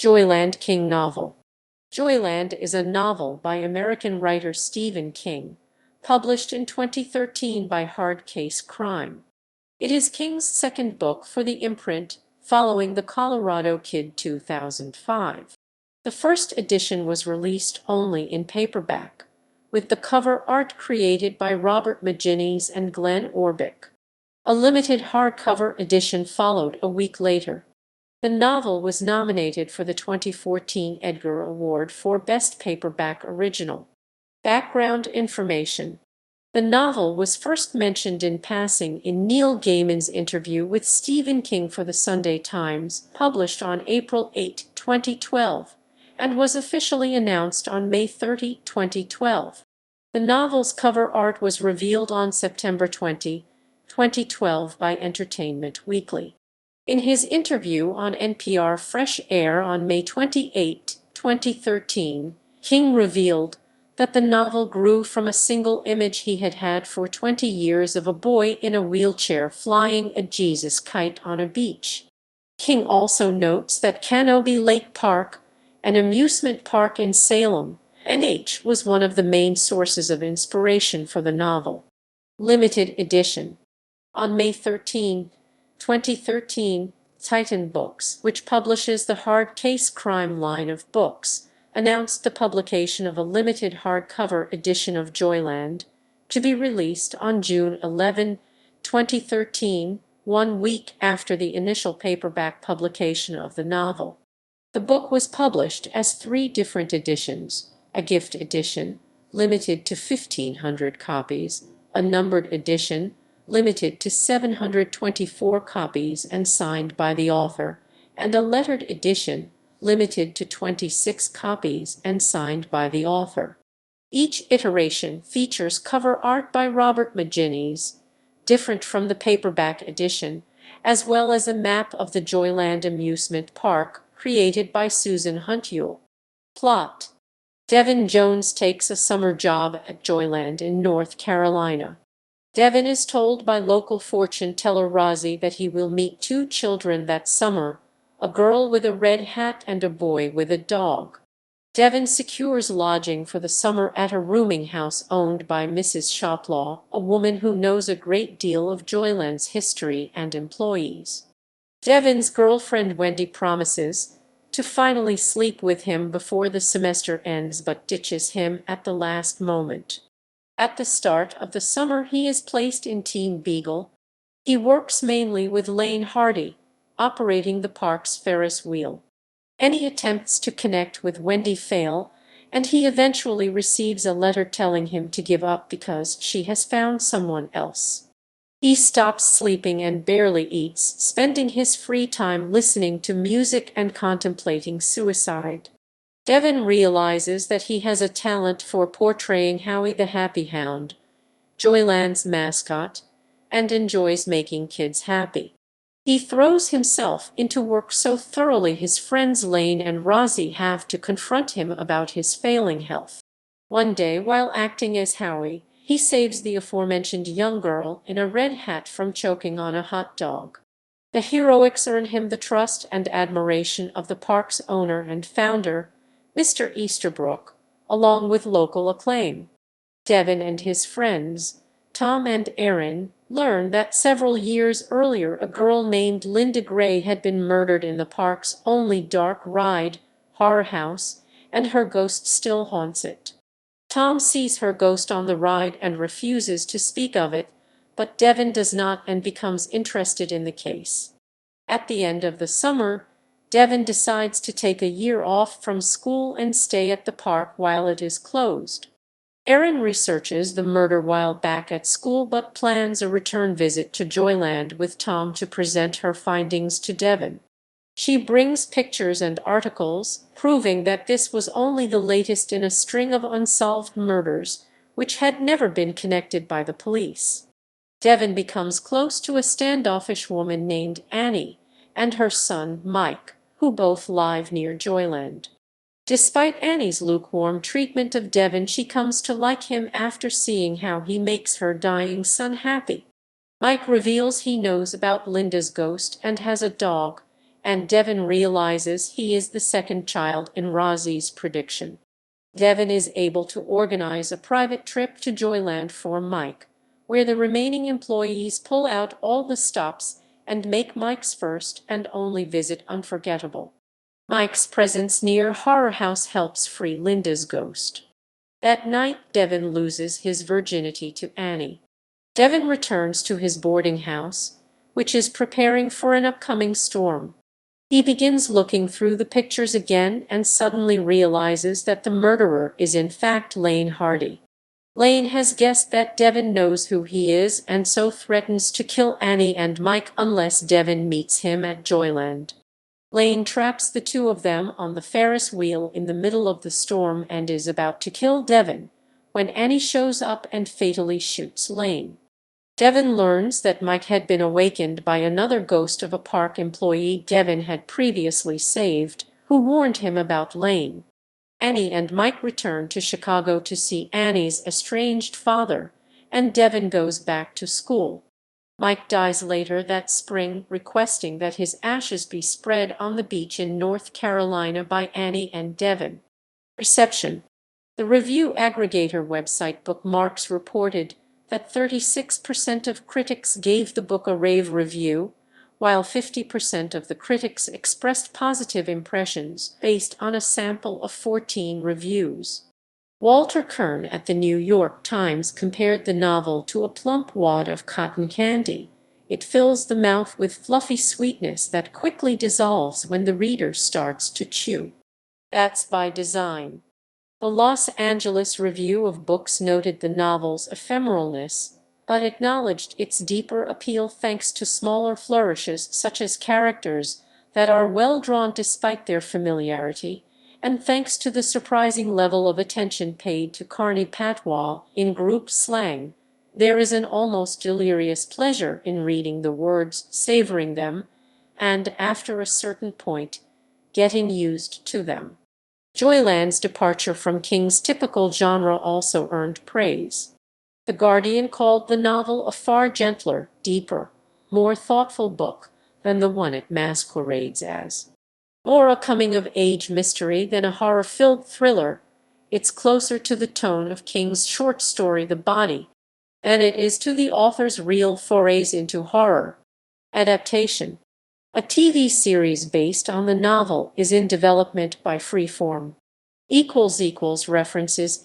Joyland King novel. Joyland is a novel by American writer Stephen King, published in 2013 by Hardcase Crime. It is King's second book for the imprint, following The Colorado Kid 2005. The first edition was released only in paperback, with the cover art created by McGinnis and Glen Orbik. A limited hardcover edition followed a week later. The novel was nominated for the 2014 Edgar Award for Best Paperback Original. Background information. The novel was first mentioned in passing in Neil Gaiman's interview with Stephen King for the Sunday Times, published on April 8, 2012, and was officially announced on May 30, 2012. The novel's cover art was revealed on September 20, 2012 by Entertainment Weekly. In his interview on NPR Fresh Air on May 28, 2013, King revealed that the novel grew from a single image he had had for 20 years of a boy in a wheelchair flying a Jesus kite on a beach. King also notes that Canobie Lake Park, an amusement park in Salem, NH, was one of the main sources of inspiration for the novel. Limited edition. On May 13, 2013, Titan Books, which publishes the Hardcase Crime line of books, announced the publication of a limited hardcover edition of Joyland, to be released on June 11, 2013, 1 week after the initial paperback publication of the novel. The book was published as 3 different editions: a gift edition, limited to 1,500 copies, a numbered edition, limited to 724 copies and signed by the author, and a lettered edition, limited to 26 copies and signed by the author. Each iteration features cover art by McGinnis, different from the paperback edition, as well as a map of the Joyland amusement park created by Susan Huntewell. Plot: Devin Jones takes a summer job at Joyland in North Carolina. Devin is told by local fortune teller Rosie that he will meet 2 children that summer, a girl with a red hat and a boy with a dog. Devin secures lodging for the summer at a rooming house owned by Mrs. Shoplaw, a woman who knows a great deal of Joyland's history and employees. Devin's girlfriend Wendy promises to finally sleep with him before the semester ends, but ditches him at the last moment. At the start of the summer, he is placed in Team Beagle. He works mainly with Lane Hardy, operating the park's Ferris wheel. Any attempts to connect with Wendy fail, and he eventually receives a letter telling him to give up because she has found someone else. He stops sleeping and barely eats, spending his free time listening to music and contemplating suicide. Devin realizes that he has a talent for portraying Howie the Happy Hound, Joyland's mascot, and enjoys making kids happy. He throws himself into work so thoroughly his friends Lane and Rosie have to confront him about his failing health. One day, while acting as Howie, he saves the aforementioned young girl in a red hat from choking on a hot dog. The heroics earn him the trust and admiration of the park's owner and founder, Mr. Easterbrook, along with local acclaim. Devin and his friends, Tom and Aaron, learn that several years earlier a girl named Linda Gray had been murdered in the park's only dark ride, Horror House, and her ghost still haunts it. Tom sees her ghost on the ride and refuses to speak of it, but Devin does not and becomes interested in the case. At the end of the summer, Devin decides to take a year off from school and stay at the park while it is closed. Erin researches the murder while back at school but plans a return visit to Joyland with Tom to present her findings to Devin. She brings pictures and articles, proving that this was only the latest in a string of unsolved murders, which had never been connected by the police. Devin becomes close to a standoffish woman named Annie and her son Mike, who both live near Joyland. Despite Annie's lukewarm treatment of Devin, she comes to like him after seeing how he makes her dying son happy. Mike reveals he knows about Linda's ghost and has a dog, and Devon realizes he is the second child in Rosie's prediction. Devon is able to organize a private trip to Joyland for Mike, where the remaining employees pull out all the stops and make Mike's first and only visit unforgettable. Mike's presence near Horror House helps free Linda's ghost. That night, Devon loses his virginity to Annie. Devon returns to his boarding house, which is preparing for an upcoming storm. He begins looking through the pictures again and suddenly realizes that the murderer is in fact Lane Hardy. Lane has guessed that Devon knows who he is and so threatens to kill Annie and Mike unless Devon meets him at Joyland. Lane traps the two of them on the Ferris wheel in the middle of the storm and is about to kill Devon when Annie shows up and fatally shoots Lane. Devon learns that Mike had been awakened by another ghost of a park employee Devon had previously saved, who warned him about Lane. Annie and Mike return to Chicago to see Annie's estranged father, and Devon goes back to school. Mike dies later that spring, requesting that his ashes be spread on the beach in North Carolina by Annie and Devon. Reception. The review aggregator website Bookmarks reported that 36% of critics gave the book a rave review, while 50% of the critics expressed positive impressions based on a sample of 14 reviews. Walter Kern at the New York Times compared the novel to a plump wad of cotton candy. It fills the mouth with fluffy sweetness that quickly dissolves when the reader starts to chew. That's by design. The Los Angeles Review of Books noted the novel's ephemeralness, but acknowledged its deeper appeal thanks to smaller flourishes such as characters that are well drawn despite their familiarity, and thanks to the surprising level of attention paid to Carney patois in group slang. There is an almost delirious pleasure in reading the words, savoring them, and, after a certain point, getting used to them. Joyland's departure from King's typical genre also earned praise. The Guardian called the novel a far gentler, deeper, more thoughtful book than the one it masquerades as. More a coming-of-age mystery than a horror-filled thriller, it's closer to the tone of King's short story The Body than it is to the author's real forays into horror. Adaptation. A TV series based on the novel is in development by Freeform. References